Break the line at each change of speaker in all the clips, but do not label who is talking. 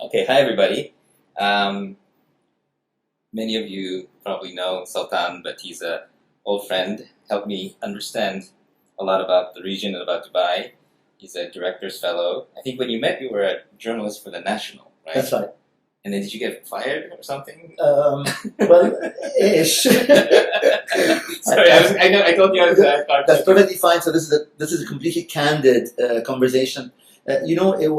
Okay, hi everybody. Um, Many of you probably know Sultan, but he's a old friend. Helped me understand a lot about the region and about Dubai. He's a director's fellow. I think when you met, you were a journalist for the National, right?
That's right.
And then did you get fired or something?
Well, ish.
Sorry, I know I told you I was.
That's perfectly fine. So this is a completely candid conversation. It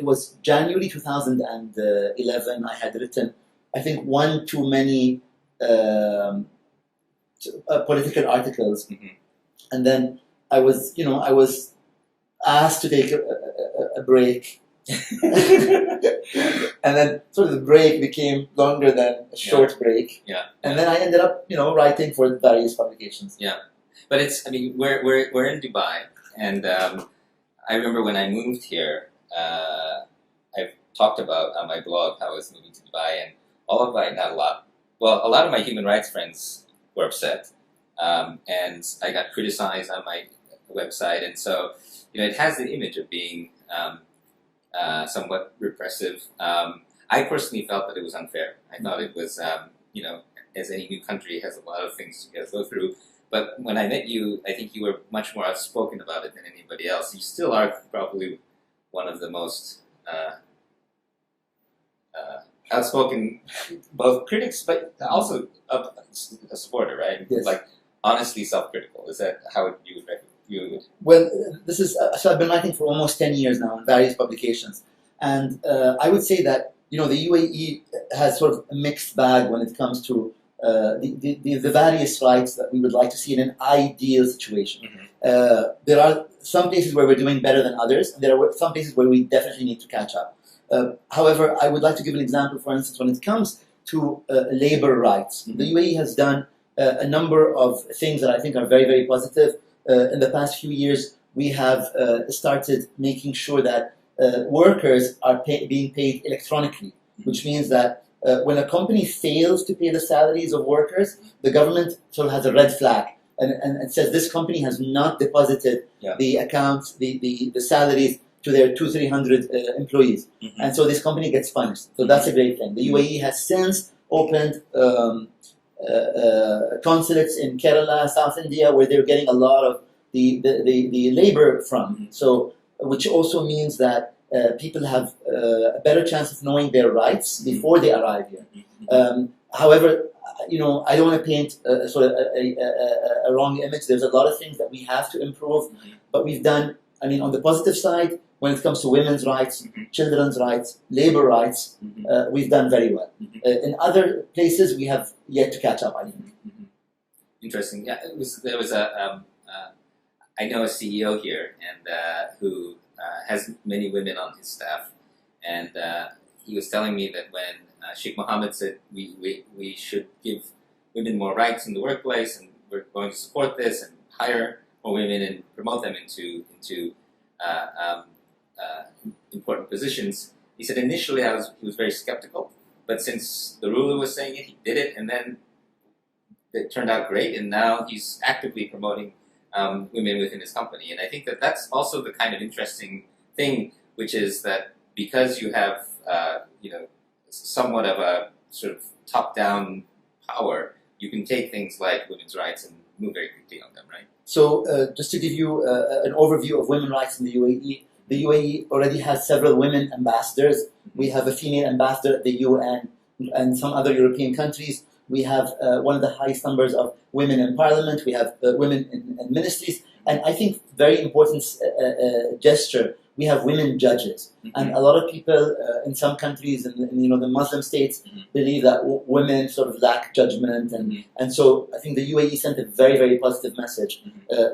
was January 2011. I had written, I think, one too many political articles, and then I was asked to take a break. And then sort of the break became longer than a short break.
Yeah.
And then I ended up, writing for various publications.
Yeah. But we're in Dubai, and I remember when I moved here, I've talked about on my blog how I was moving to Dubai, and all of my, not a lot, well, a lot of my human rights friends were upset, and I got criticized on my website, and so, it has the image of being somewhat repressive. I personally felt that it was unfair. I thought it was, as any new country has a lot of things to go through. But when I met you, I think you were much more outspoken about it than anybody else. You still are probably one of the most outspoken, both critics, but also a supporter, right?
Yes.
Like honestly self-critical. Is that how you would view it?
Well, so I've been writing for almost 10 years now in various publications. And I would say that, the UAE has sort of a mixed bag when it comes to the various rights that we would like to see in an ideal situation. There are some places where we're doing better than others, and there are some places where we definitely need to catch up. However, I would like to give an example, for instance, when it comes to labor rights. The UAE has done a number of things that I think are very, very positive. In the past few years, we have started making sure that workers are being paid electronically, which means that when a company fails to pay the salaries of workers, the government sort of has a red flag and says this company has not deposited the accounts, the salaries to their 200-300 employees. And so this company gets punished. So that's a great thing. The UAE has since opened consulates in Kerala, South India, where they're getting a lot of the labor from. So, which also means that people have a better chance of knowing their rights before they arrive here. However, I don't want to paint a wrong image. There's a lot of things that we have to improve, but we've done, on the positive side, when it comes to women's rights, children's rights, labor rights, we've done very well. In other places, we have yet to catch up, I think.
Interesting. Yeah, there was I know a CEO here, and who has many women on his staff, and he was telling me that when Sheikh Mohammed said we should give women more rights in the workplace, and we're going to support this and hire more women and promote them into important positions. He said initially he was very skeptical, but since the ruler was saying it, he did it, and then it turned out great, and now he's actively promoting women within his company. And I think that that's also the kind of interesting thing, which is that because you have, somewhat of a sort of top-down power, you can take things like women's rights and move very quickly on them, right?
So just to give you an overview of women's rights in the UAE already has several women ambassadors. We have a female ambassador at the UN and some other European countries. We have one of the highest numbers of women in parliament. We have women in ministries. And I think very important gesture, we have women judges. And a lot of people in some countries, in the Muslim states, believe that women sort of lack judgment. And so I think the UAE sent a very, very positive message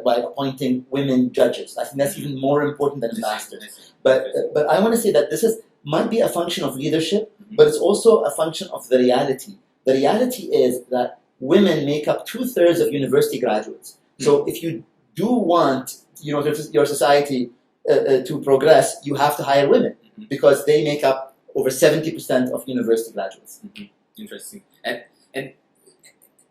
by appointing women judges. I think that's even more important than ambassadors. But I want to say that this might be a function of leadership, but it's also a function of the reality. The reality is that women make up 2/3 of university graduates. So if you do want, your society to progress, you have to hire women because they make up over 70% of university graduates.
Interesting. And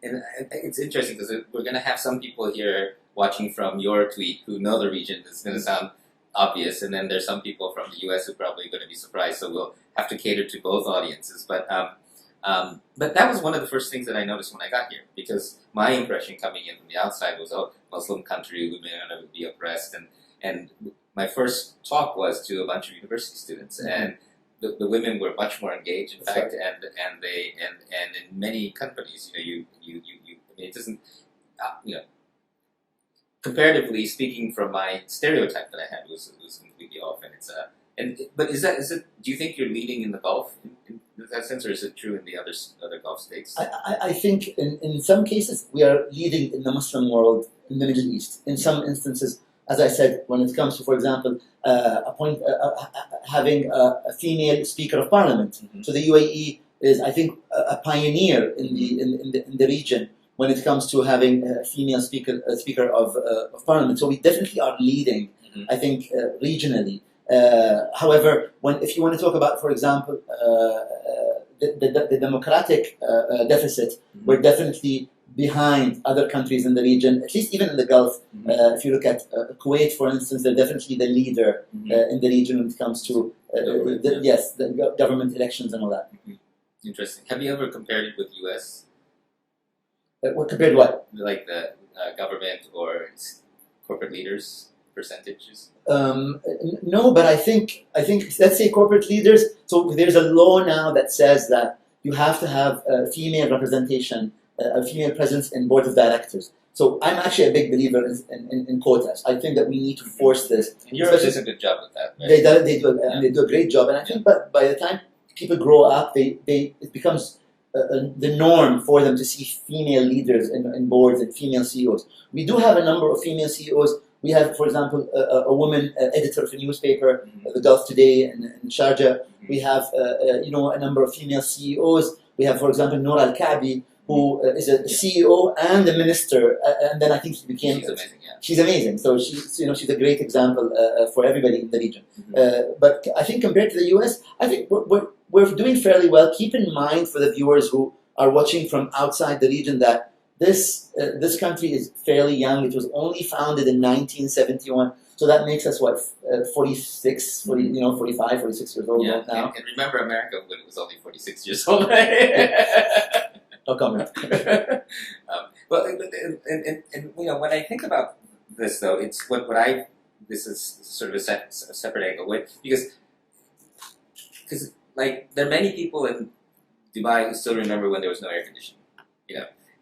it's interesting because we're going to have some people here watching from your tweet who know the region. It's going to sound obvious, and then there's some people from from the U.S. who are probably going to be surprised. So we'll have to cater to both audiences. But that was one of the first things that I noticed when I got here, because my impression coming in from the outside was, oh, Muslim country, women are going to be oppressed, and my first talk was to a bunch of university students, and the women were much more engaged, in fact, and in many companies, you I mean, it doesn't, comparatively speaking, from my stereotype that I had was completely off, and but is it? Do you think you're leading in the Gulf in that sense, or is it true in the other Gulf states?
I think in some cases we are leading in the Muslim world in the Middle East. In some instances, as I said, when it comes to, for example, having a female Speaker of Parliament. Mm-hmm. So the UAE is, I think, a pioneer in the region when it comes to having a female Speaker of Parliament. So we definitely are leading, mm-hmm. I think, regionally. However, if you want to talk about, for example, the democratic deficit, mm-hmm. we're definitely behind other countries in the region, at least even in the Gulf. Mm-hmm. If you look at Kuwait, for instance, they're definitely the leader, mm-hmm. In the region when it comes to the government elections and all that.
Mm-hmm. Interesting. Have you ever compared it with U.S.?
Compared what?
Like the government or corporate leaders percentages?
No, but I think let's say corporate leaders. So there's a law now that says that you have to have female representation, a female presence in board of directors. So I'm actually a big believer in quotas. I think that we need to force this.
And Europe does a good job with that. Right?
They do a great job. And I think, but by the time people grow up, it becomes the norm for them to see female leaders in boards and female CEOs. We do have a number of female CEOs. We have, for example, a woman editor of a newspaper, mm-hmm. The Gulf Today in Sharjah. Mm-hmm. We have, a number of female CEOs. We have, for example, Noor Al-Kaabi, who is a CEO and a minister, and then I think she became.
She's amazing. Yeah.
She's amazing. So she's a great example for everybody in the region. Mm-hmm. But I think compared to the U.S., I think we're doing fairly well. Keep in mind for the viewers who are watching from outside the region that this country is fairly young. It was only founded in 1971. So that makes us, 46, 45, 46 years old now.
And remember America when it was only 46 years old.
No comment.
Well, and when I think about this, though, it's this is sort of a separate angle, because like there are many people in Dubai who still remember when there was no air conditioning,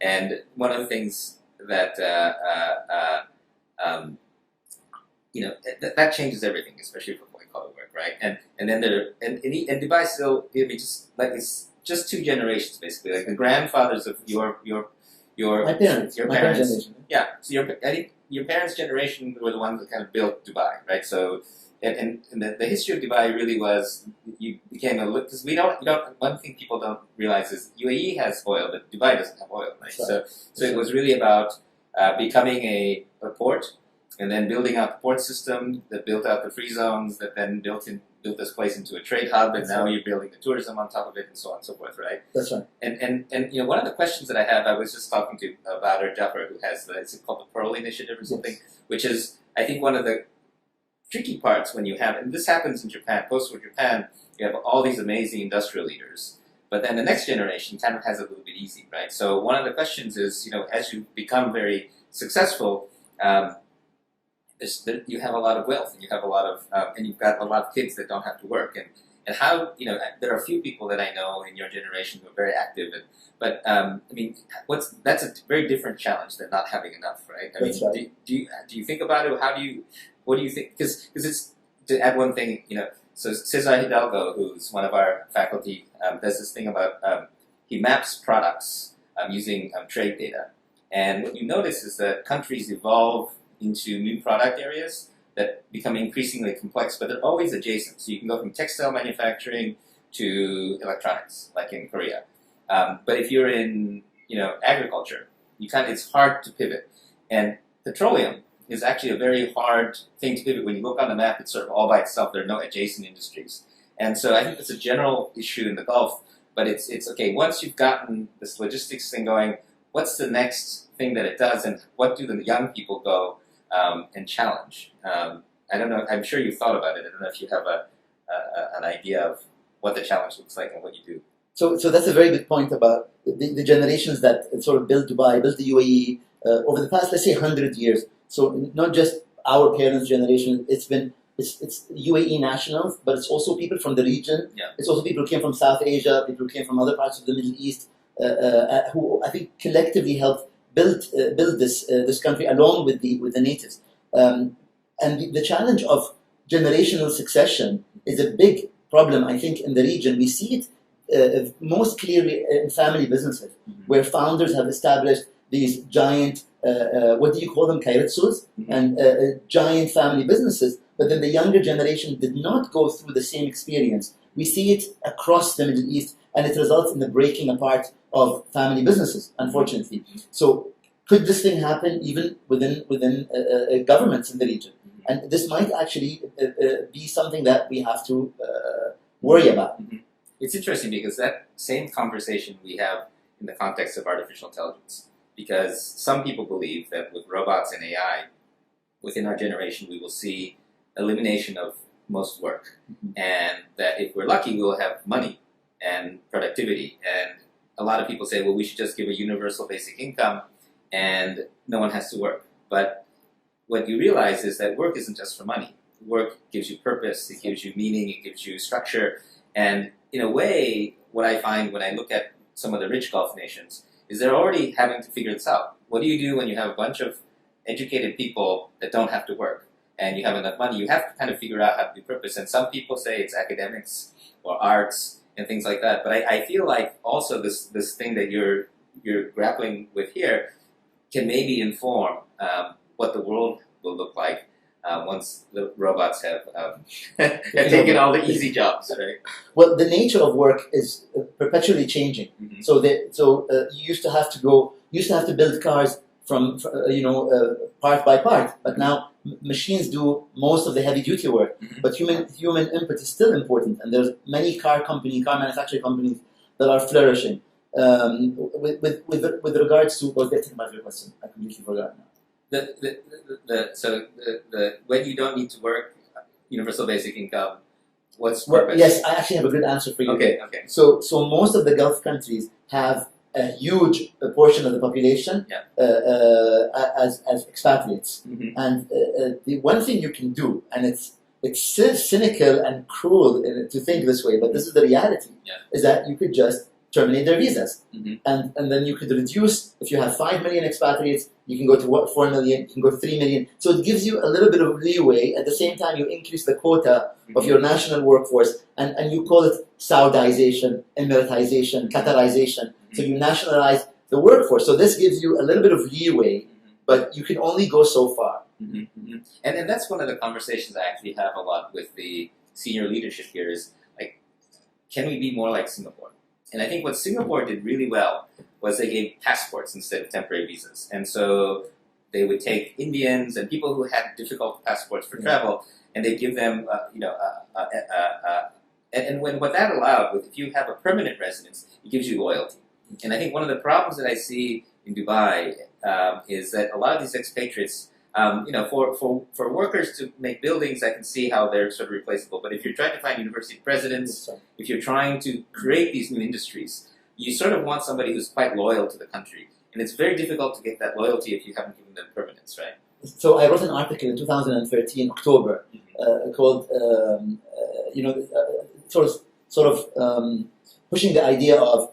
and one of the things that that changes everything, especially for white collar work, right? And then and Dubai still, it's just two generations basically, like the grandfathers of your
parents.
Yeah. So I think your parents' generation were the ones that kind of built Dubai, right? So and the history of Dubai really was you became because one thing people don't realize is UAE has oil, but Dubai doesn't have oil, right? So it was really about becoming a port, and then building out the port system that built out the free zones, that then built this place into a trade hub, and now you're building the tourism on top of it, and so on and so forth, right?
That's right.
And one of the questions that I have, I was just talking to Badr Jafar, who has it's called the Pearl Initiative or something, which is I think one of the tricky parts when you have, and this happens in Japan, post-war Japan, you have all these amazing industrial leaders, but then the next generation kind of has it a little bit easy, right? So one of the questions is, as you become very successful, you have a lot of wealth, and you have a lot of, and you've got a lot of kids that don't have to work, and how, there are a few people that I know in your generation who are very active, but that's a very different challenge than not having enough, right?
Right.
Do you think about it? What do you think? Because it's, to add one thing, so Cesar Hidalgo, who's one of our faculty, does this thing about, he maps products using trade data, and what you notice is that countries evolve into new product areas that become increasingly complex, but they're always adjacent. So you can go from textile manufacturing to electronics, like in Korea. But if you're in, agriculture, it's hard to pivot. And petroleum is actually a very hard thing to pivot. When you look on the map, it's sort of all by itself. There are no adjacent industries. And so I think it's a general issue in the Gulf, but it's okay, once you've gotten this logistics thing going, what's the next thing that it does, and what do the young people go and challenge? I don't know. I'm sure you've thought about it. I don't know if you have an idea of what the challenge looks like and what you do.
So that's a very good point about the generations that sort of built Dubai, built the UAE over the past, let's say, 100 years. So not just our parents' generation. It's UAE nationals, but it's also people from the region.
Yeah.
It's also people who came from South Asia, people who came from other parts of the Middle East, who I think collectively helped build this country along with the natives. And the challenge of generational succession is a big problem, I think, in the region. We see it most clearly in family businesses, where founders have established these giant, what do you call them, kairitsus, and giant family businesses, but then the younger generation did not go through the same experience. We see it across the Middle East, and it results in the breaking apart of family businesses, unfortunately. So could this thing happen even within governments in the region? And this might actually be something that we have to worry about.
It's interesting because that same conversation we have in the context of artificial intelligence. Because some people believe that with robots and AI, within our generation, we will see elimination of most work. And that if we're lucky, we will have money and productivity. And a lot of people say, well, we should just give a universal basic income and no one has to work. But what you realize is that work isn't just for money. Work gives you purpose, it gives you meaning, it gives you structure. And in a way, what I find when I look at some of the rich Gulf nations is they're already having to figure this out. What do you do when you have a bunch of educated people that don't have to work and you have enough money? You have to kind of figure out how to do purpose. And some people say it's academics or arts and things like that. But I feel like also this thing that you're grappling with here can maybe inform what the world will look like once the robots have taken all the easy jobs, right?
Well, the nature of work is perpetually changing. So you used to have to build cars from part by part, but now machines do most of the heavy duty work. But human input is still important, and there's many car manufacturing companies that are flourishing. With regards to what's the about your question, I completely forgot now.
When you don't need to work, universal basic income, what's purpose?
Yes, I actually have a good answer for you.
Okay.
So most of the Gulf countries have a huge portion of the population as expatriates, and the one thing you can do, and it's cynical and cruel to think this way, but this is the reality, is that you could just terminate their visas. And then you could reduce, if you have 5 million expatriates, you can go to 4 million, you can go to 3 million. So it gives you a little bit of leeway. At the same time, you increase the quota of your national workforce, and you call it Saudization, Emiratization, Qatarization. So you nationalize the workforce. So this gives you a little bit of leeway, but you can only go so far.
And that's one of the conversations I actually have a lot with the senior leadership here is, like, can we be more like Singapore? And I think what Singapore did really well was they gave passports instead of temporary visas. And so they would take Indians and people who had difficult passports for travel, and they give them, and what that allowed, if you have a permanent residence, it gives you loyalty. And I think one of the problems that I see in Dubai is that a lot of these expatriates, for workers to make buildings, I can see how they're sort of replaceable. But if you're trying to find university presidents, if you're trying to create these new industries, you sort of want somebody who's quite loyal to the country. And it's very difficult to get that loyalty if you haven't given them permanence, right?
So I wrote an article in 2013, October, called, sort of pushing the idea of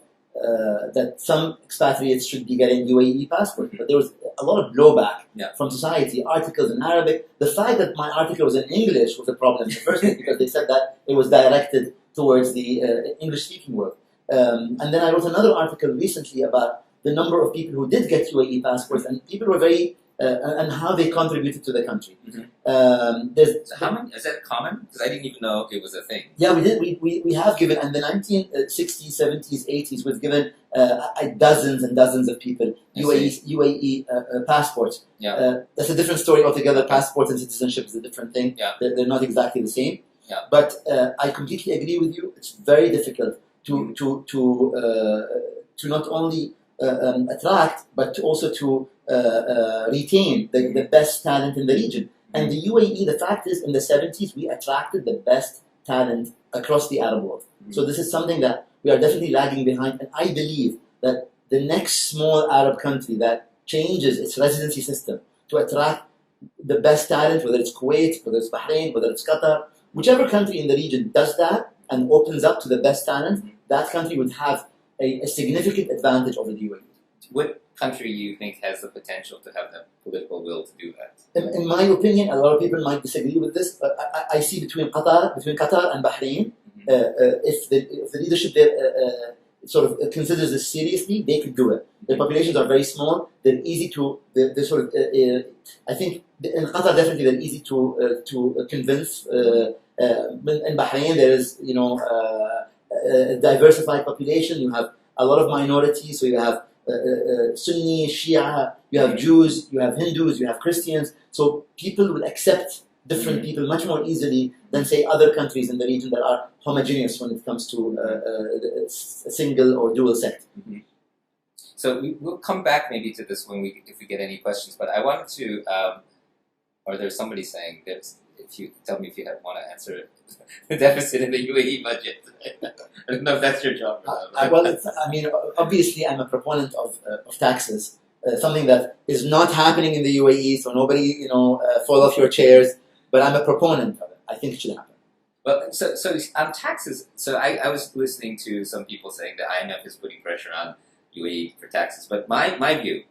that some expatriates should be getting UAE passports, but there was a lot of blowback from society, articles in Arabic. The fact that my article was in English was a problem in the first place because they said that it was directed towards the English-speaking world. And then I wrote another article recently about the number of people who did get UAE passports, and people were very and how they contributed to the country.
How many, is that common? Because I didn't even know it was a thing.
Yeah, we did. We have given, in the 1960s, 70s, 80s, we've given dozens and dozens of people UAE passports. That's a different story altogether. Passports and citizenship is a different thing. They're not exactly the same. But I completely agree with you. It's very difficult to not only attract, but to also to retain the best talent in the region. And the UAE, the fact is, in the 70s, we attracted the best talent across the Arab world. So this is something that we are definitely lagging behind, and I believe that the next small Arab country that changes its residency system to attract the best talent, whether it's Kuwait, whether it's Bahrain, whether it's Qatar, whichever country in the region does that and opens up to the best talent, that country would have a significant advantage over the UAE.
What country you think has the potential to have the political will to do that?
In my opinion, a lot of people might disagree with this, but I see between Qatar and Bahrain, if the leadership there sort of considers this seriously, they could do it. Their populations are very small. They're easy to. They're sort of. I think in Qatar definitely they're easy to convince. In Bahrain there is a diversified population. You have a lot of minorities. So you have Sunni, Shia. You have Jews. You have Hindus. You have Christians. So people will accept different people much more easily than, say, other countries in the region that are homogeneous when it comes to a single or dual sect.
Mm-hmm. So we'll come back maybe to this if we get any questions. But I wanted to, or there's somebody saying that if you tell me if you want to answer it, the deficit in the UAE budget. I don't know if that's your job.
Obviously, I'm a proponent of taxes. Something that is not happening in the UAE, so nobody, fall off your chairs. But I'm a proponent of it. I think it should happen.
Well, so on taxes, so I was listening to some people saying that IMF is putting pressure on UAE for taxes. But my view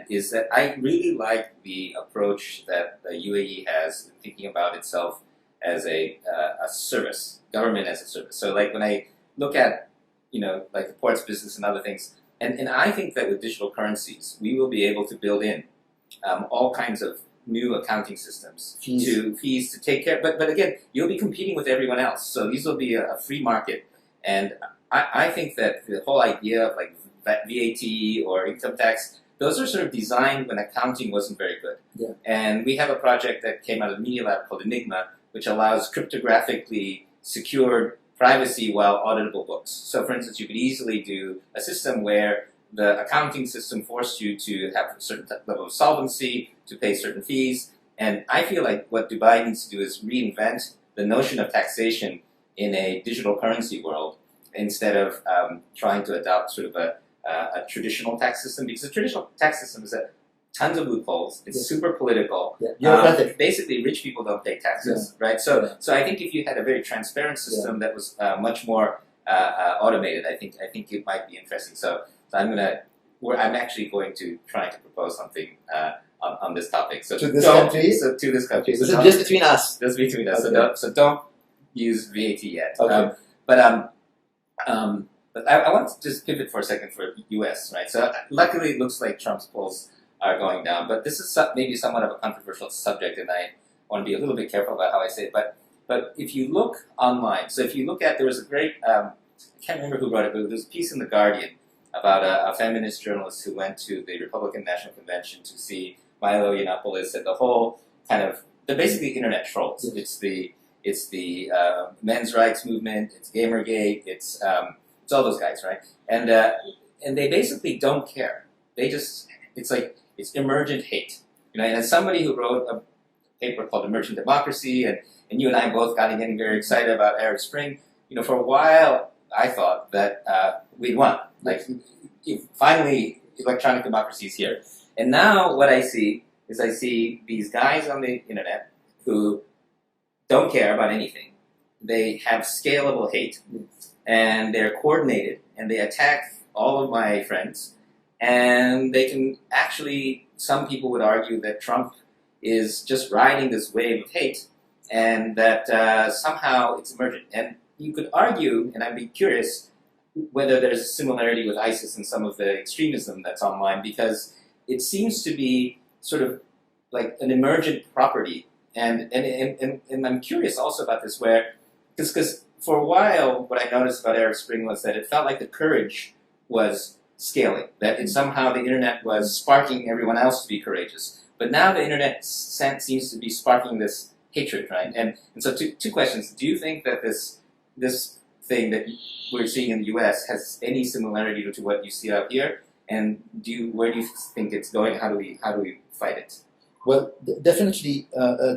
is that I really like the approach that the UAE has in thinking about itself as a service, government as a service. So like when I look at, like the ports business and other things, and I think that with digital currencies, we will be able to build in all kinds of new accounting systems fees to take care. But again, you'll be competing with everyone else. So these will be a free market. And I think that the whole idea of like VAT or income tax, those are sort of designed when accounting wasn't very good.
Yeah.
And we have a project that came out of the Media Lab called Enigma, which allows cryptographically secured privacy while auditable books. So for instance, you could easily do a system where the accounting system forced you to have a certain level of solvency, to pay certain fees. And I feel like what Dubai needs to do is reinvent the notion of taxation in a digital currency world instead of trying to adopt sort of a traditional tax system. Because the traditional tax system is tons of loopholes. It's super political.
Yeah.
Basically, rich people don't pay taxes, right? So I think if you had a very transparent system that was much more automated, I think it might be interesting. So I'm actually going to try to propose something on this topic. So
to this country.
So to this country.
This is just between us.
Just between us.
Okay.
So don't use VAT yet.
Okay.
But I want to just pivot for a second for the U.S. Right. So luckily, it looks like Trump's polls are going down. But this is maybe somewhat of a controversial subject, and I want to be a little bit careful about how I say it. But if you look online, so if you look at, there was a great I can't remember who wrote it, but there was a piece in the Guardian about a feminist journalist who went to the Republican National Convention to see Milo Yiannopoulos and the whole they're basically internet trolls.
Yes.
It's the men's rights movement, it's Gamergate, it's all those guys, right? And they basically don't care. It's emergent hate. And as somebody who wrote a paper called Emergent Democracy, and you and I both got getting very excited about Arab Spring, for a while I thought that we'd won. Like, finally, electronic democracy is here. And now what I see is these guys on the internet who don't care about anything. They have scalable hate, and they're coordinated, and they attack all of my friends. And they can actually, some people would argue that Trump is just riding this wave of hate, and that somehow it's emergent. And you could argue, and I'd be curious, whether there's a similarity with ISIS and some of the extremism that's online, because it seems to be sort of like an emergent property. And I'm curious also about this, because for a while, what I noticed about Arab Spring was that it felt like the courage was scaling, that somehow the internet was sparking everyone else to be courageous. But now the internet seems to be sparking this hatred, right? And so two questions. Do you think that this thing that we're seeing in the U.S. has any similarity to what you see out here? And where do you think it's going? How do we fight it?
Well, definitely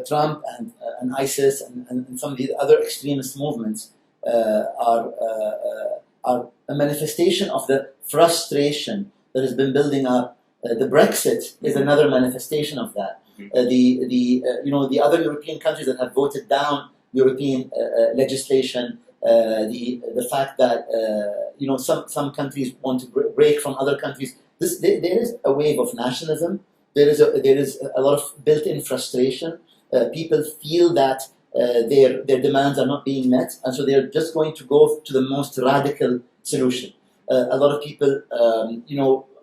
Trump and and ISIS and some of the other extremist movements are a manifestation of the frustration that has been building up. The Brexit is another manifestation of that. The other European countries that have voted down European legislation, the fact that some countries want to break from other countries. There is a wave of nationalism. There is a lot of built-in frustration. People feel that their demands are not being met, and so they're just going to go to the most radical solution. A lot of people,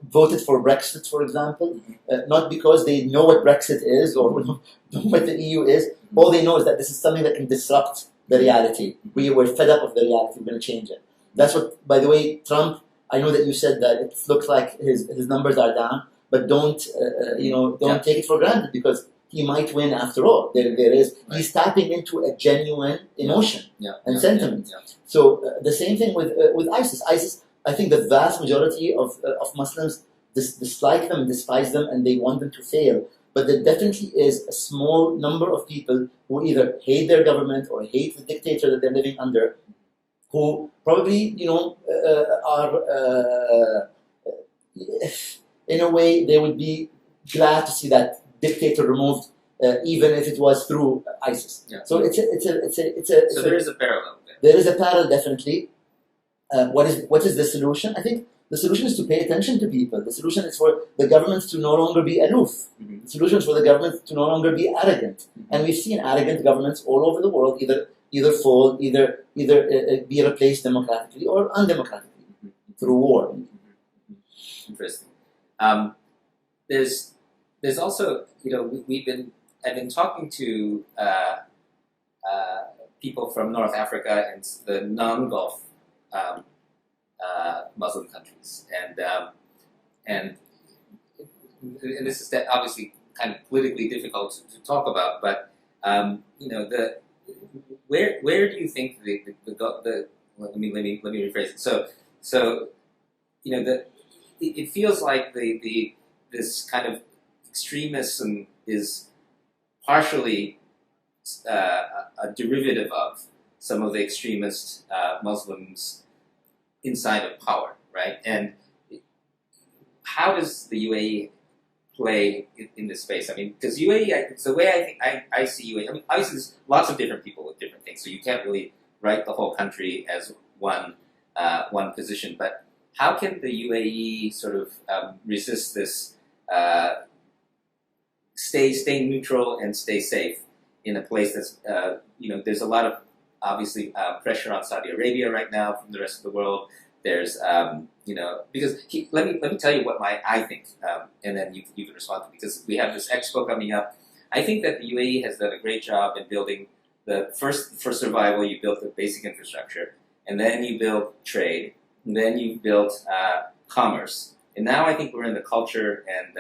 voted for Brexit, for example, not because they know what Brexit is or know what the EU is. All they know is that this is something that can disrupt the reality. We're fed up of the reality. We're going to change it. That's what, by the way, Trump. I know that you said that it looks like his numbers are down, but don't take it for granted, because he might win after all. He's tapping into a genuine emotion and sentiment. So the same thing with ISIS. ISIS, I think the vast majority of Muslims dislike them and despise them, and they want them to fail. But there definitely is a small number of people who either hate their government or hate the dictator that they're living under, who probably are in a way they would be glad to see that dictator removed, even if it was through ISIS. So it's a.
So there is a parallel there.
There is a parallel, definitely. What is the solution? I think the solution is to pay attention to people. The solution is for the governments to no longer be aloof. The solution is for the governments to no longer be arrogant. And we've seen arrogant governments all over the world either fall, either be replaced democratically or undemocratically through war.
Interesting. There's also, I've been talking to people from North Africa and the non-Gulf Muslim countries, and this is obviously kind of politically difficult to talk about, but where do you think let me rephrase it. So it feels like this kind of extremism is partially a derivative of some of the extremist Muslims inside of power, right? And how does the UAE play in this space? I mean, because UAE, it's the way I see UAE. I mean, obviously there's lots of different people with different things, so you can't really write the whole country as one position. But how can the UAE sort of resist this, stay neutral and stay safe in a place that's, there's a lot of obviously pressure on Saudi Arabia right now from the rest of the world. There's, because let me tell you what I think, and then you can respond to it, because we have this expo coming up. I think that the UAE has done a great job in building for survival. You built the basic infrastructure, and then you built trade, and then you built commerce, and now I think we're in the culture and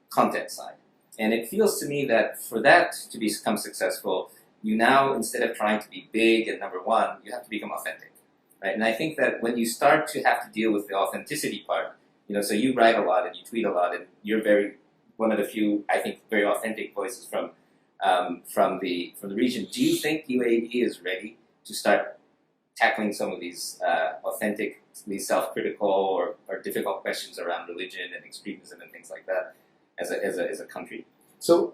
content side. And it feels to me that for that to become successful, you now, instead of trying to be big and number one, you have to become authentic, right? And I think that when you start to have to deal with the authenticity part, so you write a lot and you tweet a lot, and you're one of the few, I think, very authentic voices from the region. Do you think UAE is ready to start tackling some of these authentically self-critical or difficult questions around religion and extremism and things like that as a country?
So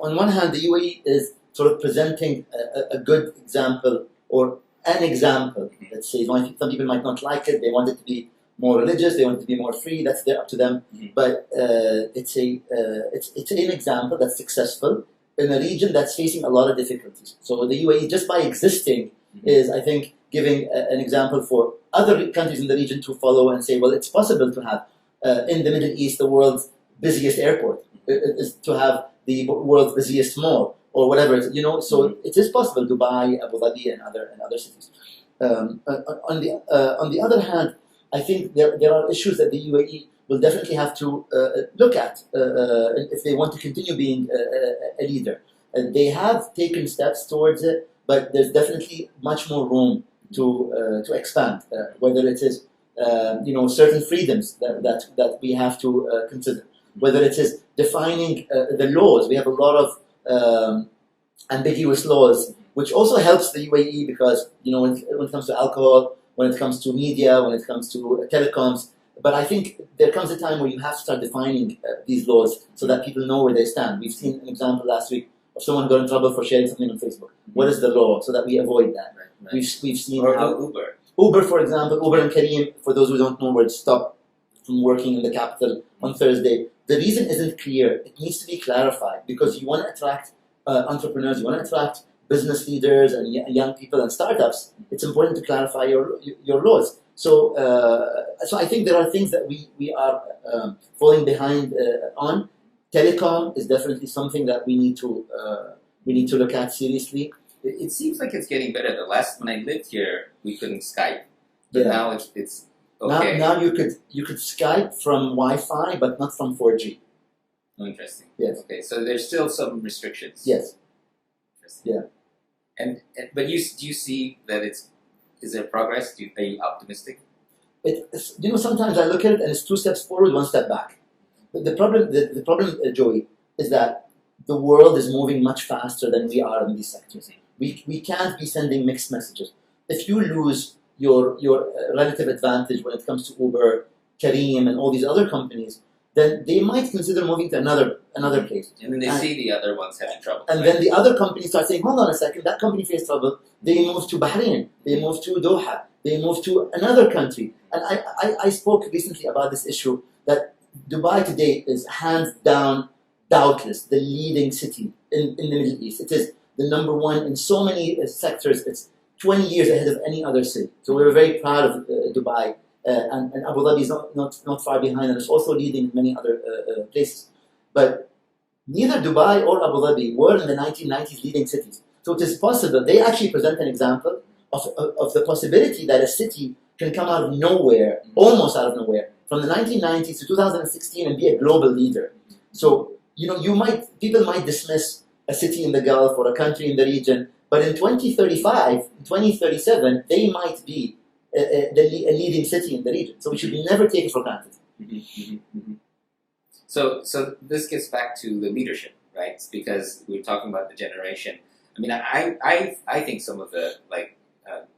on one hand, the UAE is sort of presenting a good example, or an example. Let's say some people might not like it. They want it to be more religious. They want it to be more free. That's up to them. But it's an example that's successful in a region that's facing a lot of difficulties. So the UAE, just by existing, is, I think, giving an example for other countries in the region to follow and say, well, it's possible to have in the Middle East the world's busiest airport, is to have the world's busiest mall, or whatever. So it is possible. Dubai, Abu Dhabi, and other cities. On the other hand, I think there are issues that the UAE will definitely have to look at if they want to continue being a leader. They have taken steps towards it, but there's definitely much more room to expand. Whether it is certain freedoms that we have to consider, whether it is defining the laws. We have a lot of ambiguous laws, which also helps the UAE because when it comes to alcohol, when it comes to media, when it comes to telecoms. But I think there comes a time where you have to start defining these laws so that people know where they stand. We've seen an example last week of someone got in trouble for sharing something on Facebook. What is the law so that we avoid that?
Right.
We've seen
or
how
Uber,
for example, Uber and Careem, for those who don't know, were stopped from working in the capital on Thursday. The reason isn't clear. It needs to be clarified because you want to attract entrepreneurs, you want to attract business leaders and young people and startups. It's important to clarify your laws. So I think there are things that we are falling behind on. Telecom is definitely something that we need to look at seriously.
it seems like it's getting better. The last when I lived here, we couldn't Skype, but
Yeah.
now it's okay.
Now you could Skype from Wi-Fi, but not from 4G.
Oh, interesting.
Yes.
Okay, so there's still some restrictions.
Yes.
Interesting.
Yeah.
And but do you see that is there progress? Are you optimistic?
Sometimes I look at it and it's 2 steps forward, 1 step back. But the problem, Joey, is that the world is moving much faster than we are in these sectors. We can't be sending mixed messages. If you lose your relative advantage when it comes to Uber, Careem, and all these other companies, then they might consider moving to another place.
And then they see the other ones having trouble.
And then the other companies start saying, hold on a second, that company faced trouble. They moved to Bahrain. They moved to Doha. They moved to another country. And I spoke recently about this issue that Dubai today is hands down, doubtless, the leading city in the Middle East. It is the number one in so many sectors. It's 20 years ahead of any other city. So we're very proud of Dubai. And Abu Dhabi is not far behind, and it's also leading in many other places. But neither Dubai or Abu Dhabi were in the 1990s leading cities. So it is possible. They actually present an example of the possibility that a city can come out of nowhere, almost out of nowhere, from the 1990s to 2016 and be a global leader. So people might dismiss a city in the Gulf or a country in the region, but in 2035, 2037, they might be a leading city in the region. So we should never take it for granted.
So this gets back to the leadership, right? It's because we're talking about the generation. I mean, I think some of the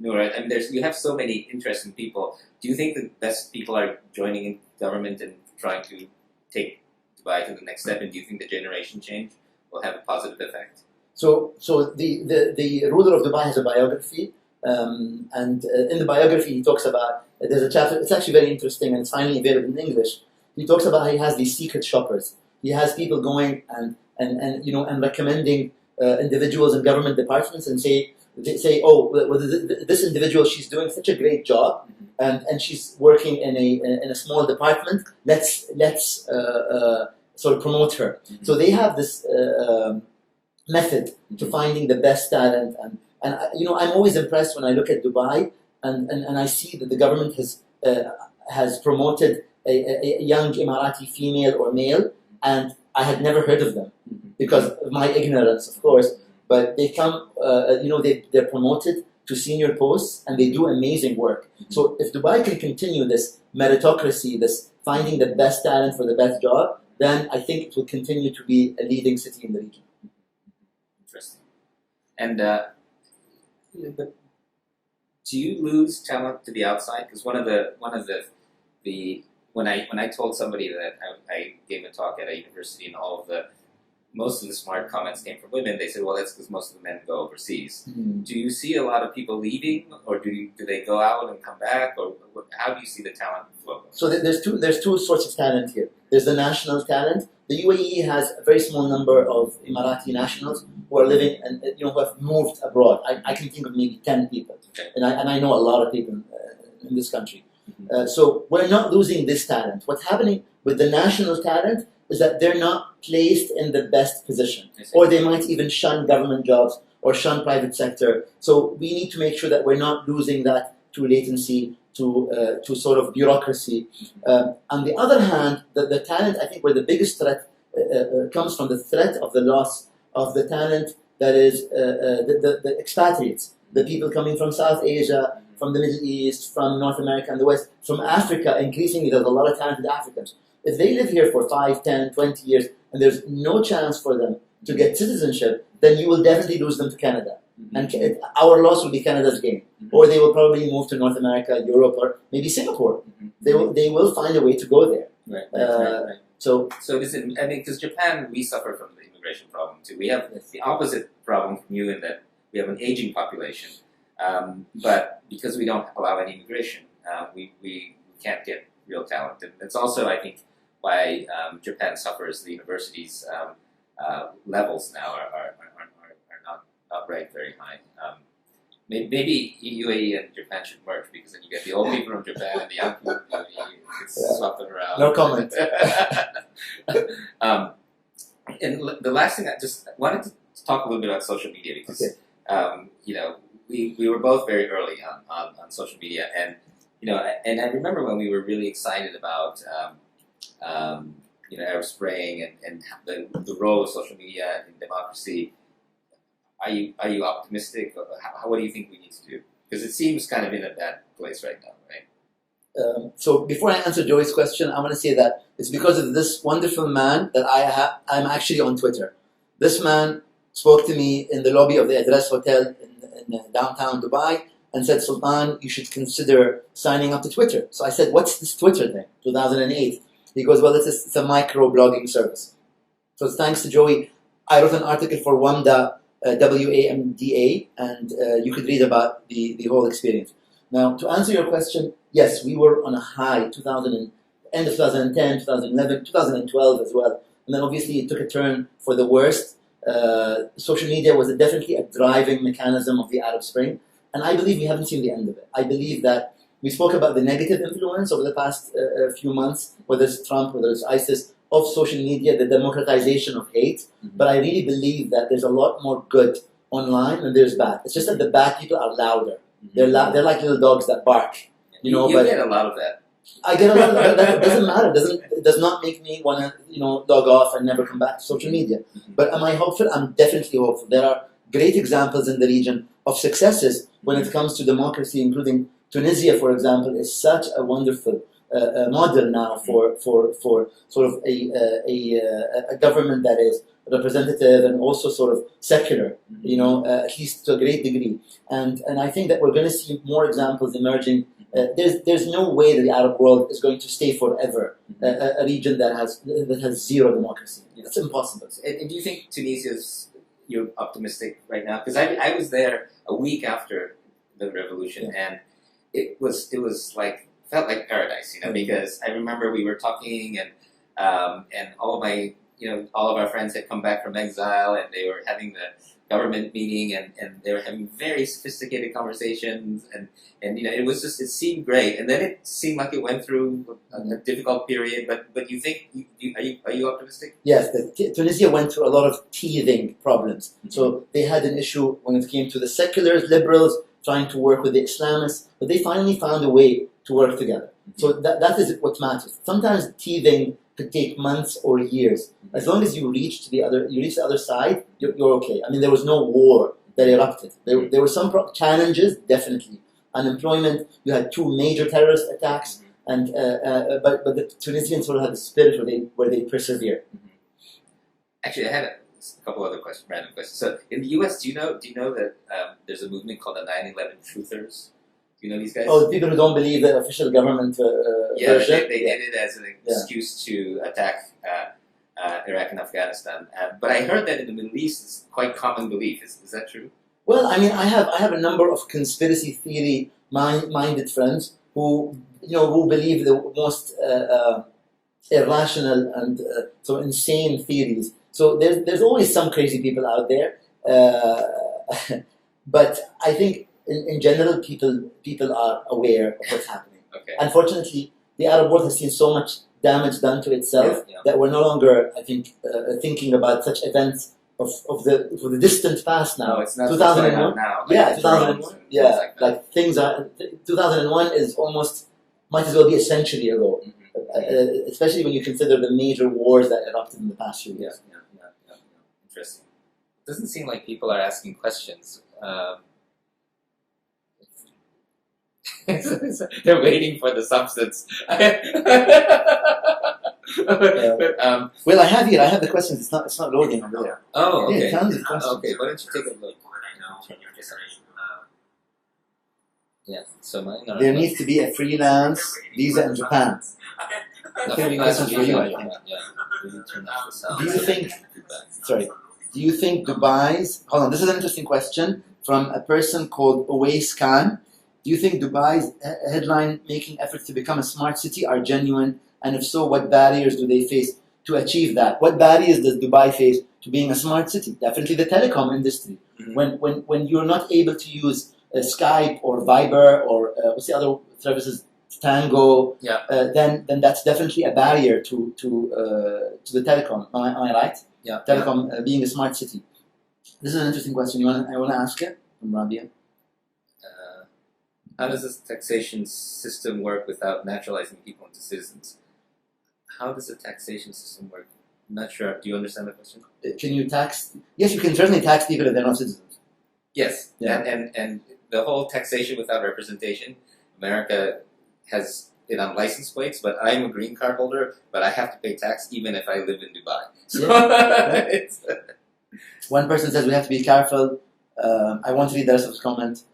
Noura, I mean, you have so many interesting people. Do you think the best people are joining in government and trying to take Dubai to the next step? And do you think the generation change will have a positive effect?
So the ruler of Dubai has a biography. And in the biography, he talks about, there's a chapter, it's actually very interesting and it's finally available in English. He talks about how he has these secret shoppers. He has people going and recommending individuals in government departments and say, this individual, she's doing such a great job, and she's working in a small department. Let's sort of promote her. So they have this method to finding the best talent. And I'm always impressed when I look at Dubai and I see that the government has promoted a young Emirati female or male, and I had never heard of them because of my ignorance, of course. But they come, they're promoted to senior posts and they do amazing work. So if Dubai can continue this meritocracy, this finding the best talent for the best job, then I think it will continue to be a leading city in the region.
Interesting. And but do you lose talent to the outside? Because one of the when I told somebody that I gave a talk at a university and most of the smart comments came from women, they said, well, that's because most of the men go overseas.
Mm-hmm.
Do you see a lot of people leaving, or do they go out and come back, or how do you see the talent flow?
So there's two sorts of talent here. There's the national talent. The UAE has a very small number of Emirati nationals who are living and who have moved abroad. I can think of maybe 10 people,
okay.
and I know a lot of people in this country. So we're not losing this talent. What's happening with the national talent is that they're not placed in the best position, or they might even shun government jobs or shun private sector. So we need to make sure that we're not losing that to latency, to sort of bureaucracy. On the other hand, the talent, I think, where the biggest threat comes from the threat of the loss of the talent that is the expatriates, the people coming from South Asia, from the Middle East, from North America and the West, from Africa. Increasingly, there's a lot of talented Africans. If they live here for 5, 10, 20 years, and there's no chance for them to get citizenship, then you will definitely lose them to Canada. And our loss will be Canada's gain. Or they will probably move to North America, Europe, or maybe Singapore. They will find a way to go there.
Right.
So
does it? I mean, because Japan, we suffer from the immigration problem too. We have the opposite problem from you in that we have an aging population, but because we don't allow any immigration, we can't get real talent. And it's also, I think, why Japan suffers. The universities' levels now are not ranked very high. Maybe UAE and Japan should merge, because then you get the old people from Japan and the young people from UAE. You can swap them around.
No comment.
And the last thing, I just wanted to talk a little bit about social media, because we were both very early on social media, and and I remember when we were really excited about Arab Spring and the role of social media in democracy. Are you optimistic? What do you think we need to do? Because it seems kind of in a bad place right now, right?
So before I answer Joey's question, I want to say that it's because of this wonderful man that I'm actually on Twitter. This man spoke to me in the lobby of the Address Hotel in downtown Dubai and said, Sultan, you should consider signing up to Twitter. So I said, what's this Twitter thing? 2008. He goes, well, it's a micro-blogging service. So thanks to Joey, I wrote an article for WAMDA, WAMDA, and you could read about the whole experience. Now, to answer your question, yes, we were on a high, end of 2010, 2011, 2012 as well. And then obviously it took a turn for the worst. Social media was definitely a driving mechanism of the Arab Spring. And I believe we haven't seen the end of it. I believe that we spoke about the negative influence over the past few months, whether it's Trump, whether it's ISIS, of social media, the democratization of hate. But I really believe that there's a lot more good online than there's bad. It's just that the bad people are louder. They're like little dogs that bark.
You
but
get a lot of that.
I get a lot of that. That doesn't matter. It does not make me want to log off and never come back to social media. But am I hopeful? I'm definitely hopeful. There are great examples in the region of successes when it comes to democracy, including Tunisia, for example, is such a wonderful model now for sort of a government that is representative and also sort of secular, at least to a great degree. And I think that we're going to see more examples emerging. There's no way that the Arab world is going to stay forever a region that has zero democracy. It's impossible.
And do you think you're optimistic right now? Because I was there a week after the revolution, and it was like felt like paradise, because I remember we were talking, and all of our friends had come back from exile, and they were having the government meeting, and they were having very sophisticated conversations, and it seemed great, and then it seemed like it went through a difficult period. But you think are you optimistic?
Yes, Tunisia went through a lot of teething problems. So they had an issue when it came to the seculars, liberals trying to work with the Islamists, but they finally found a way to work together. So that is what matters. Sometimes teething could take months or years. As long as you reach the other side, you're okay. I mean, there was no war that erupted. There were some challenges, definitely. Unemployment. You had 2 major terrorist attacks, and but the Tunisians sort of had the spirit where they persevered.
Actually, I had a couple other random questions. So, in the U.S., do you know that there's a movement called the 9/11 Truthers? Do you know these guys?
Oh, the people who don't believe the official government version?
They did it as an excuse to attack Iraq and Afghanistan. But I heard that in the Middle East, it's quite common belief. Is that true?
Well, I mean, I have a number of conspiracy theory minded friends who believe the most irrational and so insane theories. So there's always some crazy people out there, but I think in general people are aware of what's happening.
Okay.
Unfortunately, the Arab world has seen so much damage done to itself that we're no longer, I think, thinking about such events for the distant past now.
No, it's not
2001
now.
Like 2001. Yeah, like things are. 2001 is almost might as well be a century ago. Especially when you consider the major wars that erupted in the past few years.
Yeah. Interesting. It doesn't seem like people are asking questions. They're waiting for the substance.
Well, I have the questions. It's not loading over there.
Oh, okay.
Yeah, tons of questions.
Okay, why don't you take a look? Yeah, so mine are.
There needs to be a freelance visa in Japan.
A
Okay,
freelance
questions for
visa,
you, I think.
yeah. We need to turn this out.
Do you think? Sorry. Do you think Dubai's? Hold on. This is an interesting question from a person called Owais Khan. Do you think Dubai's headline-making efforts to become a smart city are genuine? And if so, what barriers do they face to achieve that? What barriers does Dubai face to being a smart city? Definitely the telecom industry.
Mhm.
When you're not able to use Skype or Viber or what's the other services, Tango,
Yeah.
then that's definitely a barrier to the telecom. Am I right?
Yeah.
Telecom being a smart city. This is an interesting question. I want to ask it from Rabia.
How does this taxation system work without naturalizing people into citizens? How does the taxation system work? I'm not sure. Do you understand the question?
Can you tax? Yes, you can certainly tax people if they're not citizens.
Yes.
Yeah.
And the whole taxation without representation, America has it on license plates, but I'm a green card holder, but I have to pay tax even if I live in Dubai. So it's,
One person says we have to be careful. I want to read the rest of his comment.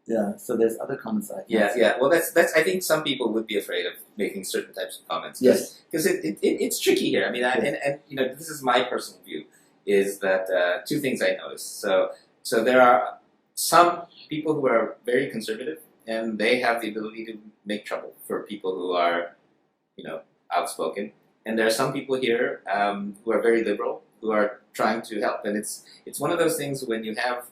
Yeah, so there's other comments I can see.
yeah. Well, that's. I think some people would be afraid of making certain types of comments.
Yes.
Because it's tricky here. I mean, and you know, this is my personal view. Is that two things I noticed? So there are some people who are very conservative, and they have the ability to make trouble for people who are, you know, outspoken. And there are some people here who are very liberal, who are trying to help. And it's one of those things when you have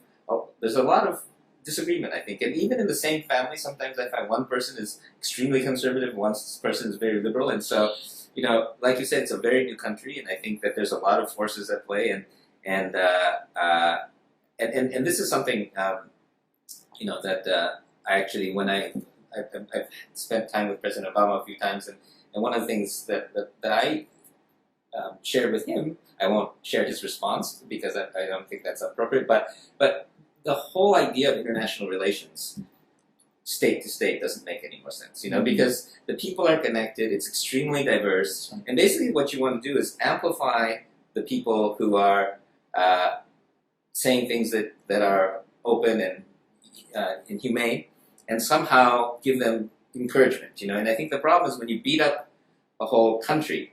there's a lot of disagreement, I think, and even in the same family, sometimes I find one person is extremely conservative, one person is very liberal, and so, you know, like you said, it's a very new country, and I think that there's a lot of forces at play, and this is something, you know, that I actually, when I've spent time with President Obama a few times, and one of the things that I shared with him, I won't share his response because I don't think that's appropriate, but the whole idea of international relations, state to state, doesn't make any more sense, you know, because the people are connected, it's extremely diverse, and basically what you want to do is amplify the people who are saying things that are open and humane, and somehow give them encouragement, you know, and I think the problem is when you beat up a whole country,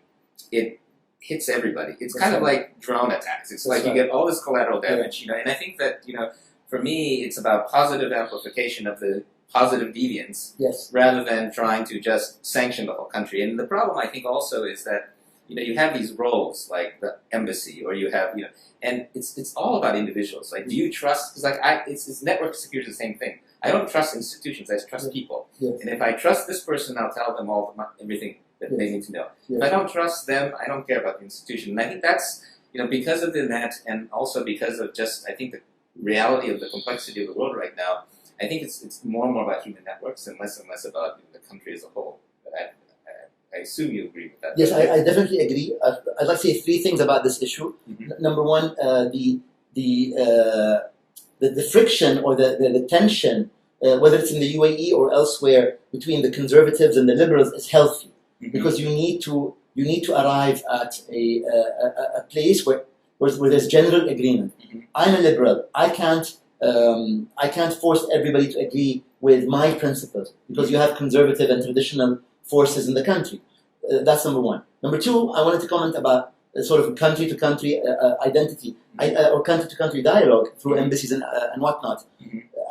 it hits everybody. It's kind of like drone attacks. It's like you get all this collateral damage, you know, and I think that, you know, for me, it's about positive amplification of the positive deviance, rather than trying to just sanction the whole country. And the problem, I think, also is that, you know, you have these roles like the embassy, or you have, you know, and it's all about individuals. Like, do you trust? Because like it's network security is the same thing. I don't trust institutions. I trust people. And if I trust this person, I'll tell them everything that they need to know. If I don't trust them, I don't care about the institution. And I think that's, you know, because of the net, and also because of just, I think, the reality of the complexity of the world right now, I think it's more and more about human networks and less about the country as a whole. But I assume you agree with that.
Yes, I definitely agree. I'd like to say three things about this issue. Number one, the friction or the tension, whether it's in the UAE or elsewhere, between the conservatives and the liberals is healthy, because you need to arrive at a place where there's general agreement. I'm a liberal. I can't force everybody to agree with my principles, because you have conservative and traditional forces in the country. That's number one. Number two, I wanted to comment about sort of country-to-country identity or country-to-country dialogue through embassies and whatnot.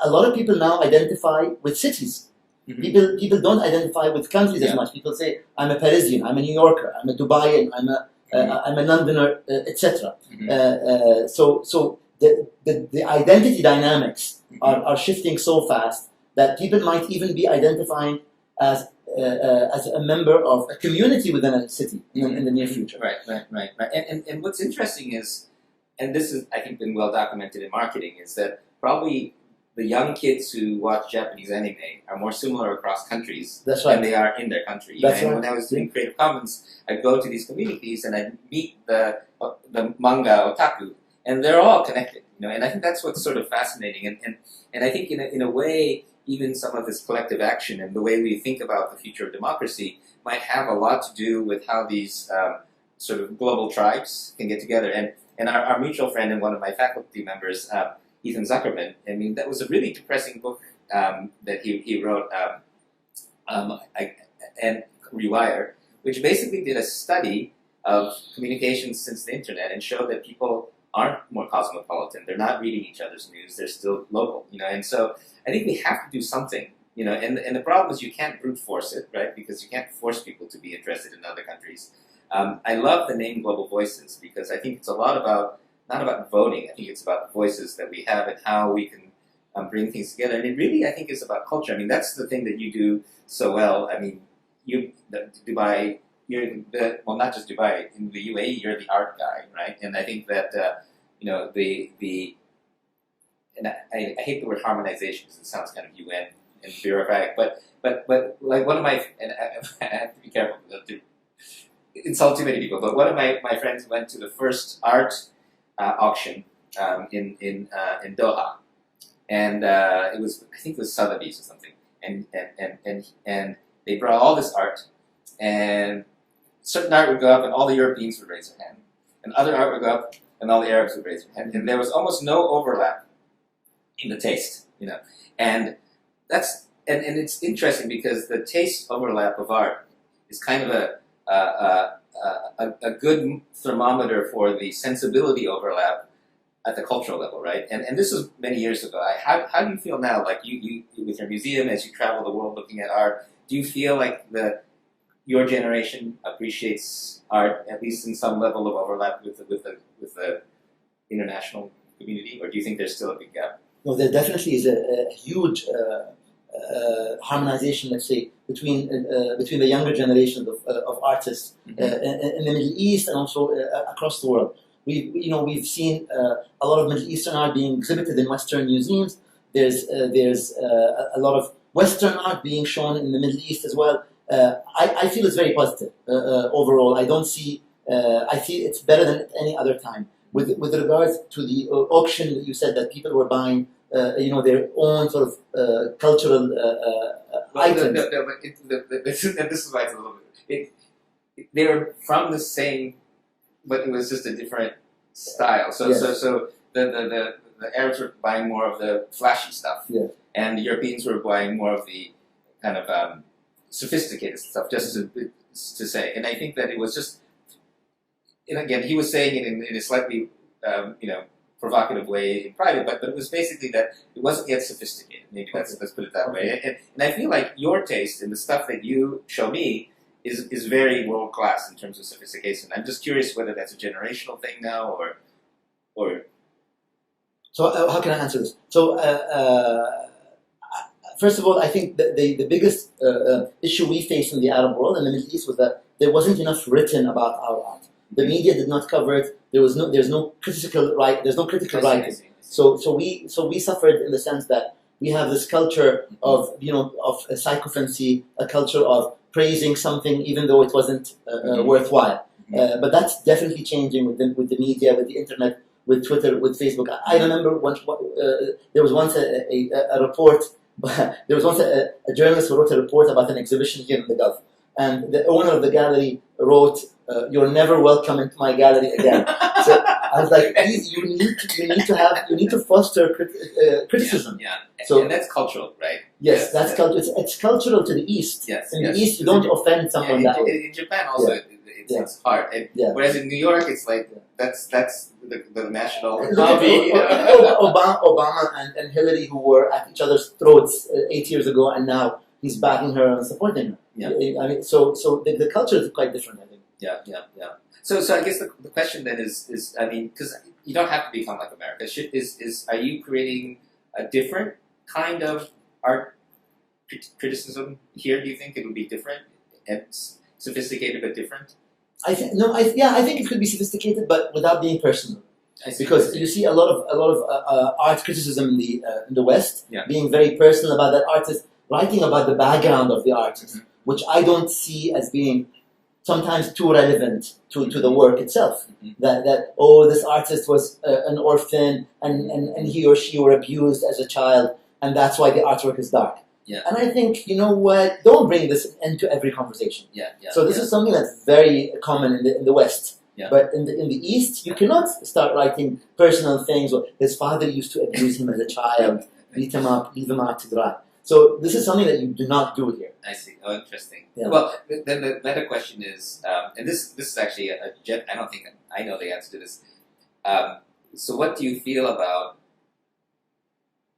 A lot of people now identify with cities. People don't identify with countries as much. People say, I'm a Parisian, I'm a New Yorker, I'm a Dubaian, I'm a Londoner, etc. So the identity dynamics are shifting so fast that people might even be identifying as a member of a community within a city in the near future.
Right. And what's interesting is, and this is, I think, been well documented in marketing, is that probably the young kids who watch Japanese anime are more similar across countries than they are in their country. And when I was doing Creative Commons, I'd go to these communities and I'd meet the manga otaku, and they're all connected, you know. And I think that's what's sort of fascinating. And I think in a way, even some of this collective action and the way we think about the future of democracy might have a lot to do with how these sort of global tribes can get together. And our mutual friend and one of my faculty members, Ethan Zuckerman, I mean, that was a really depressing book that he wrote, and Rewire, which basically did a study of communications since the internet and showed that people aren't more cosmopolitan. They're not reading each other's news. They're still local, And so I think we have to do something, And the problem is you can't brute force it, right? Because you can't force people to be interested in other countries. I love the name Global Voices because I think it's a lot about, not about voting. I think it's about the voices that we have and how we can bring things together. And it really, I think, is about culture. I mean, that's the thing that you do so well. I mean, Dubai, well, not just Dubai, in the UAE, you're the art guy, right? And I think that, and I hate the word harmonization because it sounds kind of UN and bureaucratic, but like one of my, and I have to be careful not to insult too many people, but one of my friends went to the first art auction in Doha, and I think it was Sotheby's or something, and they brought all this art, and certain art would go up and all the Europeans would raise their hand, and other art would go up and all the Arabs would raise their hand, and there was almost no overlap in the taste, and that's and it's interesting because the taste overlap of art is kind of a good thermometer for the sensibility overlap at the cultural level, right? And this was many years ago. How do you feel now? Like you with your museum, as you travel the world looking at art, do you feel like your generation appreciates art at least in some level of overlap with the international community, or do you think there's still a big gap?
No, there definitely is a huge harmonization, let's say, between the younger generations of artists in the Middle East and also across the world. We've seen a lot of Middle Eastern art being exhibited in Western museums. There's a lot of Western art being shown in the Middle East as well. I feel it's very positive overall. I don't see. I feel it's better than at any other time. With regards to the auction that you said that people were buying, their own sort of cultural items.
This is why it's a little bit. They were from the same, but it was just a different style. So the Arabs were buying more of the flashy stuff, and the Europeans were buying more of the kind of sophisticated stuff. Just to say, and I think that it was just. And again, he was saying it in a slightly, provocative way in private, but it was basically that it wasn't yet sophisticated. Maybe let's put it that way. And I feel like your taste and the stuff that you show me is very world class in terms of sophistication. I'm just curious whether that's a generational thing now or.
So how can I answer this? So first of all, I think that the biggest issue we faced in the Arab world and the Middle East was that there wasn't enough written about our art. The media did not cover it. There's no critical writing. So we suffered in the sense that we have this culture of sycophancy, a culture of praising something even though it wasn't worthwhile. But that's definitely changing with the media, with the internet, with Twitter, with Facebook. I remember there was once a report. There was once a journalist who wrote a report about an exhibition here in the Gulf, and the owner of the gallery wrote, "You're never welcome into my gallery again." So I was like, "You need to foster criticism."
Yeah.
So
and that's cultural, right?
Yes, that's cultural. It's cultural to the East.
Yes.
In the East, you don't offend someone that way.
In Japan, also, it's hard. Whereas in New York, it's like that's the national hobby.
Obama and Hillary, who were at each other's throats 8 years ago, and now he's backing her and supporting her.
Yeah.
I mean, so the culture is quite different, I think.
Yeah. So I guess the question then is I mean, because you don't have to become like America. Are you creating a different kind of art criticism here? Do you think it would be different and sophisticated but different?
I think it could be sophisticated, but without being personal. Because you see a lot of art criticism in the West being very personal about that artist, writing about the background of the artist, which I don't see as being sometimes too relevant to the work itself. That this artist was an orphan and he or she were abused as a child. and that's why the artwork is dark.
Yeah.
And I think, you know what? Don't bring this into every conversation.
Yeah.
So this is something that's very common in the West.
Yeah.
But in the East, you cannot start writing personal things. Or his father used to abuse him as a child, beat him up, leave him out to dry. So this is something that you do not do here.
I see. Oh, interesting.
Yeah.
Well, then the meta question is, and this is actually I don't think I know the answer to this. So what do you feel about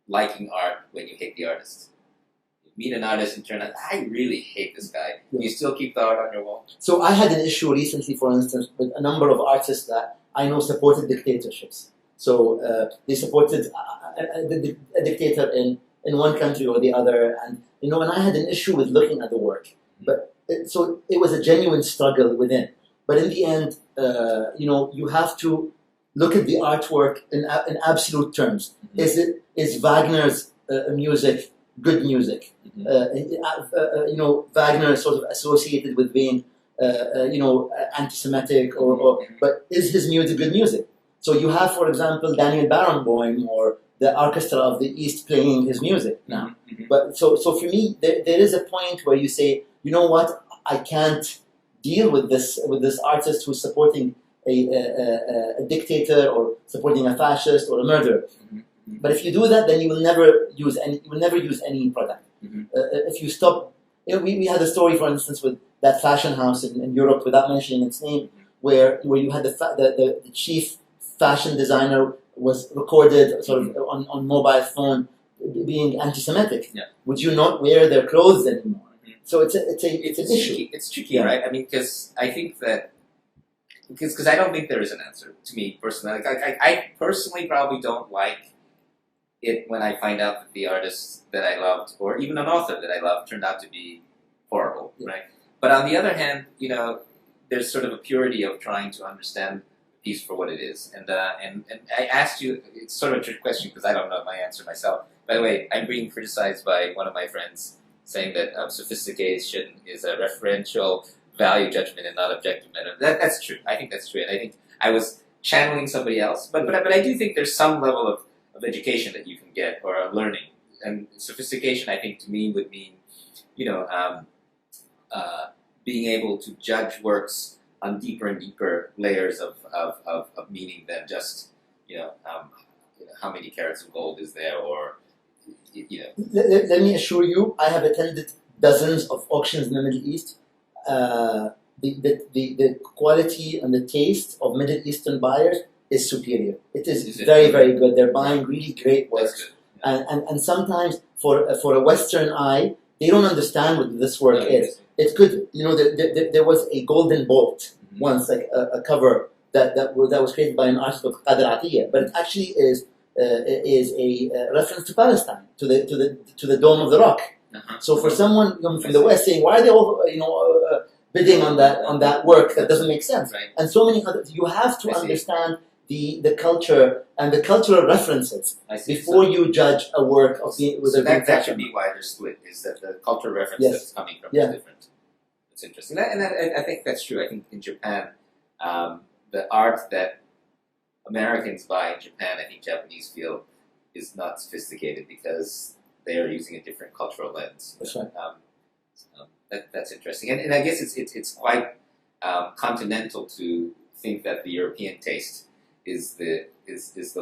liking art when you hate the artist? Meet an artist and turn out, I really hate this guy.
Yeah.
You still keep the art on your wall?
So I had an issue recently, for instance, with a number of artists that I know supported dictatorships. So they supported a dictator in one country or the other, and and I had an issue with looking at the work. But so it was a genuine struggle within. But in the end, you have to look at the artwork in absolute terms.
Mm-hmm.
Is Wagner's music good music? Wagner is sort of associated with being, anti-Semitic, but is his music good music? So you have, for example, Daniel Barenboim or the Orchestra of the East playing his music now.
Mm-hmm.
But so for me, there is a point where you say, you know what, I can't deal with this artist who's supporting a dictator or supporting a fascist or a murderer.
Mm-hmm.
But if you do that, then you will never use any product.
Mm-hmm.
If you stop, we had a story, for instance, with that fashion house in Europe, without mentioning its name, where you had the chief fashion designer was recorded sort of on mobile phone being anti-Semitic.
Yeah.
Would you not wear their clothes anymore?
Mm-hmm.
So it's an issue.
It's tricky, right? I mean, because I think that because I don't think there is an answer to me personally. Like, I personally probably don't like it when I find out that the artist that I loved, or even an author that I loved, turned out to be horrible, right? But on the other hand, there's sort of a purity of trying to understand the piece for what it is. And I asked you, it's sort of a trick question because I don't know my answer myself. By the way, I'm being criticized by one of my friends saying that sophistication is a referential value judgment and not objective meta. That's true. I think that's true. And I think I was channeling somebody else. But I do think there's some level of education that you can get, or learning. And sophistication, I think, to me would mean, being able to judge works on deeper and deeper layers of meaning than just, how many carats of gold is there, or,
Let me assure you, I have attended dozens of auctions in the Middle East. The quality and the taste of Middle Eastern buyers is superior. It is very, very good. They're buying really great works. Yeah. And sometimes for a Western eye, they don't understand what this work is. It could, there was a golden bolt once, like a cover that was created by an artist called Qadir Atiyah, but it actually is a reference to Palestine, to the Dome of the Rock.
Uh-huh.
So for someone from the West saying, why are they all bidding on that work that doesn't make sense?
Right.
And so many others. You have to understand the culture and the cultural references before you judge a work of
that should be why they're split, is that the cultural reference that's coming from is different. It's interesting. And I think that's true. I think in Japan, the art that Americans buy in Japan, I think Japanese feel is not sophisticated because they are using a different cultural lens.
That's right.
That's interesting. And I guess it's quite continental to think that the European taste is the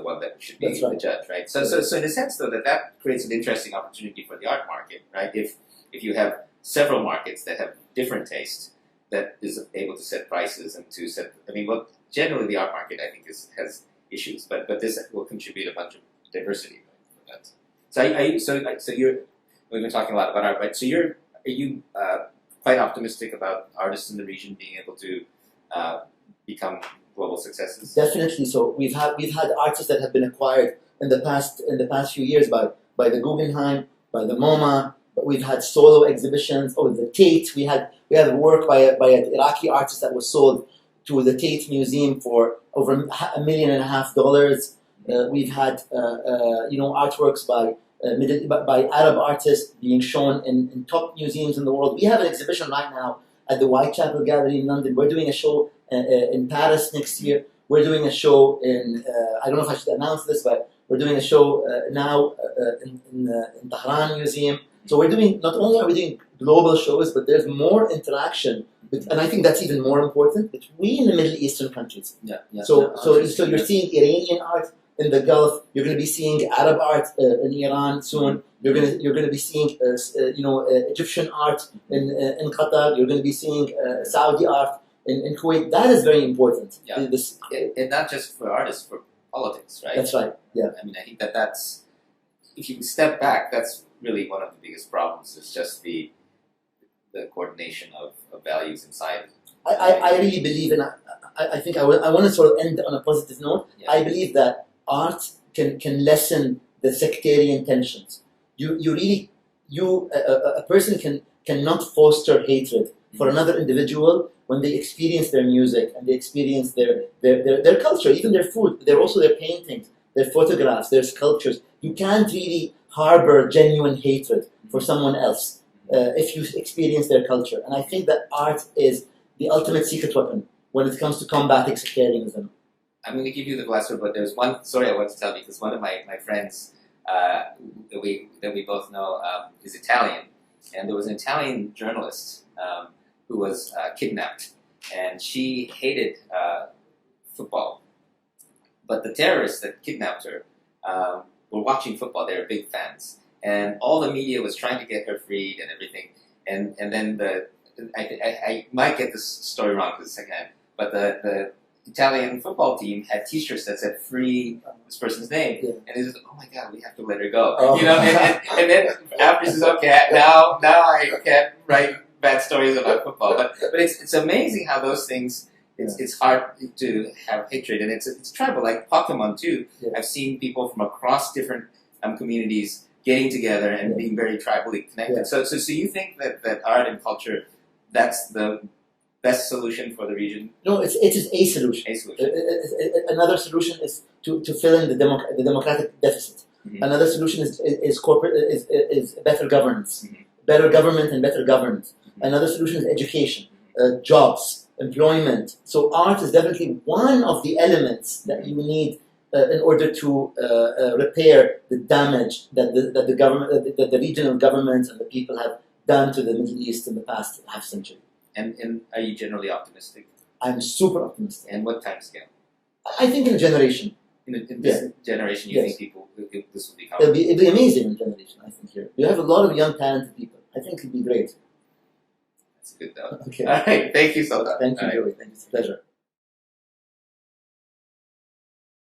one that should be the judge, right? So in a sense, though, that creates an interesting opportunity for the art market, right? If you have several markets that have different tastes, that is able to set prices and to set. I mean, well, generally the art market, I think, has issues, but this will contribute a bunch of diversity. Right? So we've been talking a lot about art, right? So are you quite optimistic about artists in the region being able to become global successes?
Definitely. So we've had artists that have been acquired in the past few years by the Guggenheim, by the MoMA. But we've had solo exhibitions. Oh, the Tate. We had a work by an Iraqi artist that was sold to the Tate Museum for over $1.5 million. We've had artworks by Arab artists being shown in top museums in the world. We have an exhibition right now at the Whitechapel Gallery in London. We're doing a show in Paris next year. We're doing a show in, I don't know if I should announce this, but We're doing a show now in Tehran Museum. So we're doing, not only are we doing global shows, but there's more interaction, and I think that's even more important, between the Middle Eastern countries. So you're seeing Iranian art in the Gulf. You're going to be seeing Arab art in Iran soon. You're going to be seeing Egyptian art in Qatar. You're going to be seeing Saudi art in Kuwait. That is very important.
And not just for artists, for politics, right?
That's right. Yeah.
I mean, I think that's, if you step back, that's really one of the biggest problems. It's just the coordination of values inside.
I really believe in. I think I want to sort of end on a positive note.
Yeah.
I believe that art can lessen the sectarian tensions. A person cannot foster hatred for another individual when they experience their music and they experience their culture, even their food. They're also their paintings, their photographs, their sculptures. You can't really harbor genuine hatred for someone else if you experience their culture. And I think that art is the ultimate secret weapon when it comes to combating sectarianism.
I'm going to give you the last word, but there's one story I want to tell, because one of my friends that we both know is Italian, and there was an Italian journalist who was kidnapped, and she hated football. But the terrorists that kidnapped her were watching football. They were big fans, and all the media was trying to get her freed and everything. And then I might get this story wrong because it's secondhand, but the Italian football team had T-shirts that said "Free this person's name," and they said, "Oh my God, we have to let her go."
Oh.
And then after she says, "Okay, now I can't write bad stories about football." But it's amazing how those things. It's hard to have hatred, and it's tribal, like Pokemon too.
Yeah.
I've seen people from across different communities getting together and being very tribally connected.
Yeah.
So you think that art and culture, that's the best solution for the region?
No, it is a solution.
A solution.
Another solution is to fill in the democratic deficit.
Mm-hmm.
Another solution is better governance,
Mm-hmm.
better government and better governance.
Mm-hmm.
Another solution is education, jobs, employment. So art is definitely one of the elements that you need in order to repair the damage that the government, that the regional governments and the people have done to the Middle East in the past half century.
And are you generally optimistic?
I'm super optimistic.
And what time scale?
I think in a generation.
In this generation, you think people, this will become...
It'll be amazing in a generation, I think, here. You have a lot of young, talented people. I think it'll be great.
That's good, though.
Okay.
All right. Thank you so much.
Thank you, Joey. Thank you. It's a pleasure.